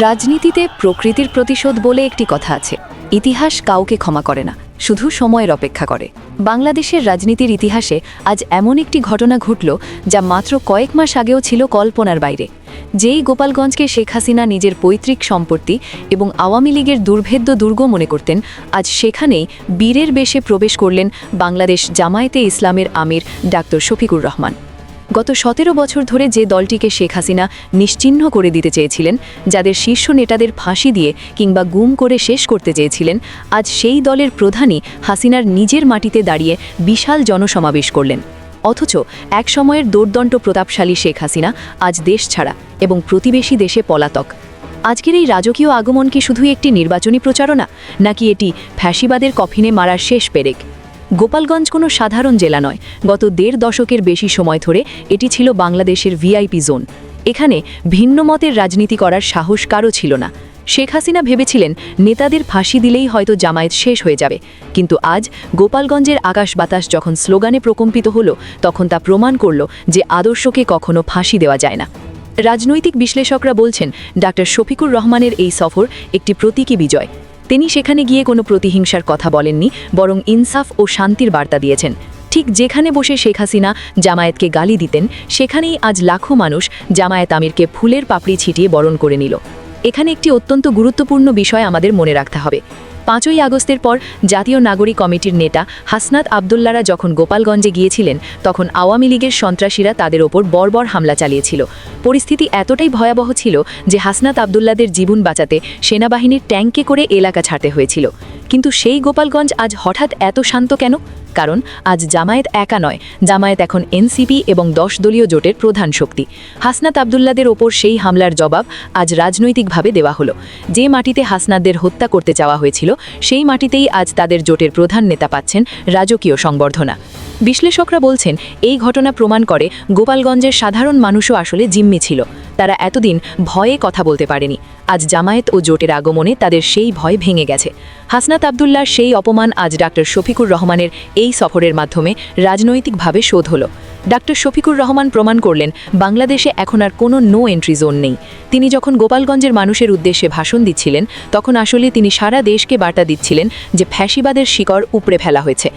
রাজনীতিতে প্রকৃতির প্রতিশোধ বলে একটি কথা আছে। ইতিহাস কাউকে ক্ষমা করে না, শুধু সময়ের অপেক্ষা করে। বাংলাদেশের রাজনীতির ইতিহাসে আজ এমন একটি ঘটনা ঘটল যা মাত্র কয়েক মাস আগেও ছিল কল্পনার বাইরে। যেই গোপালগঞ্জকে শেখ হাসিনা নিজের পৈতৃক সম্পত্তি এবং আওয়ামী লীগের দুর্ভেদ্য দুর্গ মনে করতেন, আজ সেখানেই বীরের বেশে প্রবেশ করলেন বাংলাদেশ জামায়াতে ইসলামের আমির ডাক্তার শফিকুর রহমান। গত 17 বছর ধরে যে দলটিকে শেখ হাসিনা নিশ্চিহ্ন করে দিতে চেয়েছিলেন, যাদের শীর্ষ নেতাদের ফাঁসি দিয়ে কিংবা গুম করে শেষ করতে চেয়েছিলেন, আজ সেই দলের প্রধানই হাসিনার নিজের মাটিতে দাঁড়িয়ে বিশাল জনসমাবেশ করলেন। অথচ এক সময়ের দুর্দণ্ড প্রতাপশালী শেখ হাসিনা আজ দেশ ছাড়া এবং প্রতিবেশী দেশে পলাতক। আজকের এই রাজকীয় আগমন কি শুধুই একটি নির্বাচনী প্রচারণা, নাকি এটি ফ্যাসিবাদের কফিনে মারার শেষ পেরেক? গোপালগঞ্জ কোনো সাধারণ জেলা নয়। গত 1.5 দশকের বেশি সময় ধরে এটি ছিল বাংলাদেশের ভিআইপি জোন। এখানে ভিন্ন মতের রাজনীতি করার সাহস কারও ছিল না। শেখ হাসিনা ভেবেছিলেন নেতাদের ফাঁসি দিলেই হয়তো জামায়াত শেষ হয়ে যাবে, কিন্তু আজ গোপালগঞ্জের আকাশ বাতাস যখন স্লোগানে প্রকম্পিত হলো, তখন তা প্রমাণ করল যে আদর্শকে কখনো ফাঁসি দেওয়া যায় না। রাজনৈতিক বিশ্লেষকরা বলছেন, ডাক্তার শফিকুর রহমানের এই সফর একটি প্রতীকী বিজয়। তিনি সেখানে গিয়ে কোনো প্রতিহিংসার কথা বলেননি, বরং ইনসাফ ও শান্তির বার্তা দিয়েছেন। ঠিক যেখানে বসে শেখ হাসিনা জামায়াতকে গালি দিতেন, সেখানেই আজ লাখো মানুষ জামায়াত আমিরকে ফুলের পাপড়ি ছিটিয়ে বরণ করে নিল। এখানে একটি অত্যন্ত গুরুত্বপূর্ণ বিষয় আমাদের মনে রাখতে হবে। 5ই আগস্টের পর জাতীয় নাগরিক কমিটির নেতা হাসনাত আবদুল্লারা যখন গোপালগঞ্জে গিয়েছিলেন, তখন আওয়ামী লীগের সন্ত্রাসীরা তাদের ওপর বর্বর হামলা চালিয়েছিল। পরিস্থিতি এতটাই ভয়াবহ ছিল যে হাসনাত আবদুল্লাদের জীবন বাঁচাতে সেনাবাহিনীর ট্যাঙ্কে করে এলাকা ছাড়তে হয়েছিল। কিন্তু সেই গোপালগঞ্জ আজ হঠাৎ এত শান্ত কেন? কারণ আজ জামায়াত একা নয়, জামায়াত এখন এনসিপি এবং 10 দলীয় জোটের প্রধান শক্তি। হাসনাত আবদুল্লাদের ওপর সেই হামলার জবাব আজ রাজনৈতিকভাবে দেওয়া হলো। যে মাটিতে হাসনাতদের হত্যা করতে চাওয়া হয়েছিল, সেই মাটিতেই আজ তাদের জোটের প্রধান নেতা পাচ্ছেন রাজকীয় সংবর্ধনা। বিশ্লেষকরা বলছেন, এই ঘটনা প্রমাণ করে গোপালগঞ্জের সাধারণ মানুষও আসলে জিম্মি ছিল। তারা এতদিন ভয়ে কথা বলতে পারেনি। আজ জামায়াত ও জোটের আগমনে তাদের সেই ভয় ভেঙে গেছে। হাসনাত আবদুল্লার সেই অপমান আজ ডাক্তার শফিকুর রহমানের এই সফরের মাধ্যমে রাজনৈতিকভাবে শোধ হলো। ডাক্তার শফিকুর রহমান প্রমাণ করলেন, বাংলাদেশে এখন আর কোনো নো এন্ট্রি জোন নেই। তিনি যখন গোপালগঞ্জের মানুষের উদ্দেশ্যে ভাষণ দিচ্ছিলেন, তখন আসলে তিনি সারা দেশকে বার্তা দিচ্ছিলেন যে ফ্যাসিবাদের শিকড় উপড়ে ফেলা হয়েছে।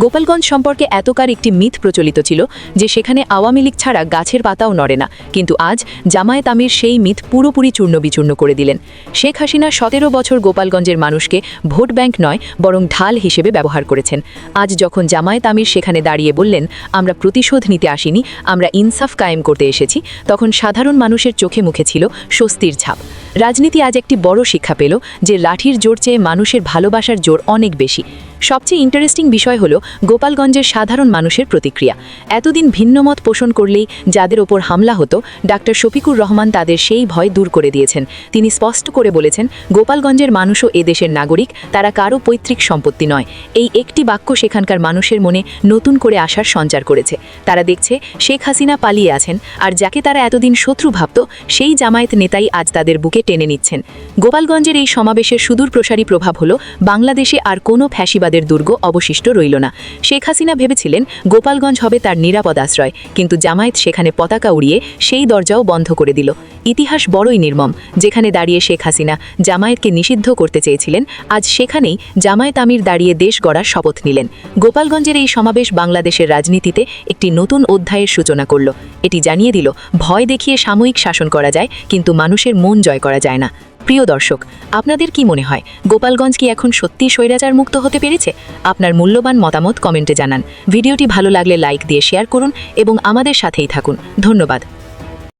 গোপালগঞ্জ সম্পর্কে এতকার একটি মিথ প্রচলিত ছিল যে সেখানে আওয়ামী লীগ ছাড়া গাছের পাতাও নড়ে না, কিন্তু আজ জামায়াত আমির সেই মিথ পুরোপুরি চূর্ণবিচূর্ণ করে দিলেন। শেখ হাসিনা 17 বছর গোপালগঞ্জের মানুষকে ভোট ব্যাংক নয়, বরং ঢাল হিসেবে ব্যবহার করেছেন। আজ যখন জামায়াত আমির সেখানে দাঁড়িয়ে বললেন, আমরা প্রতিশোধ নিতে আসিনি, আমরা ইনসাফ কায়েম করতে এসেছি, তখন সাধারণ মানুষের চোখে মুখে ছিল স্বস্তির ছাপ। রাজনীতি আজ একটি বড় শিক্ষা পেল যে লাঠির জোর চেয়ে মানুষের ভালোবাসার জোর অনেক বেশি। সবচেয়ে ইন্টারেস্টিং বিষয় হলো গোপালগঞ্জের সাধারণ মানুষের প্রতিক্রিয়া। এতদিন ভিন্নমত পোষণ করলেই যাদের ওপর হামলা হতো, ডাক্তার শফিকুর রহমান তাদের সেই ভয় দূর করে দিয়েছেন। তিনি স্পষ্ট করে বলেছেন, গোপালগঞ্জের মানুষও এদেশের নাগরিক, তারা কারো পৈতৃক সম্পত্তি নয়। এই একটি বাক্য সেখানকার মানুষের মনে নতুন করে আশার সঞ্চার করেছে। তারা দেখছে শেখ হাসিনা পালিয়ে আছেন, আর যাকে তারা এতদিন শত্রু ভাবত, সেই জামায়াত নেতাই আজ তাদের বুকে টেনে নিচ্ছেন। গোপালগঞ্জের এই সমাবেশের সুদূর প্রসারী প্রভাব হলো বাংলাদেশে আর কোনো ফ্যাসিবাদের দুর্গ অবশিষ্ট রইল না। শেখ হাসিনা ভেবেছিলেন গোপালগঞ্জ হবে তার নিরাপদ আশ্রয়, কিন্তু জামায়াত সেখানে পতাকা উড়িয়ে সেই দরজাও বন্ধ করে দিল। ইতিহাস বড়ই নির্মম। যেখানে দাঁড়িয়ে শেখ হাসিনা জামায়াতকে নিষিদ্ধ করতে চেয়েছিলেন, আজ সেখানেই জামায়াত আমির দাঁড়িয়ে দেশ গড়ার শপথ নিলেন। গোপালগঞ্জের এই সমাবেশ বাংলাদেশের রাজনীতিতে একটি নতুন অধ্যায়ের সূচনা করল। এটি জানিয়ে দিল, ভয় দেখিয়ে সাময়িক শাসন করা যায়, কিন্তু মানুষের মন জয় করা যায় না। প্রিয় দর্শক, আপনাদের কি মনে হয়, গোপালগঞ্জ কি এখন সত্যিই স্বৈরাচার মুক্ত হতে পেরেছে? আপনার মূল্যবান মতামত কমেন্টে জানান। ভিডিওটি ভালো লাগলে লাইক দিয়ে শেয়ার করুন এবং আমাদের সাথেই থাকুন। ধন্যবাদ।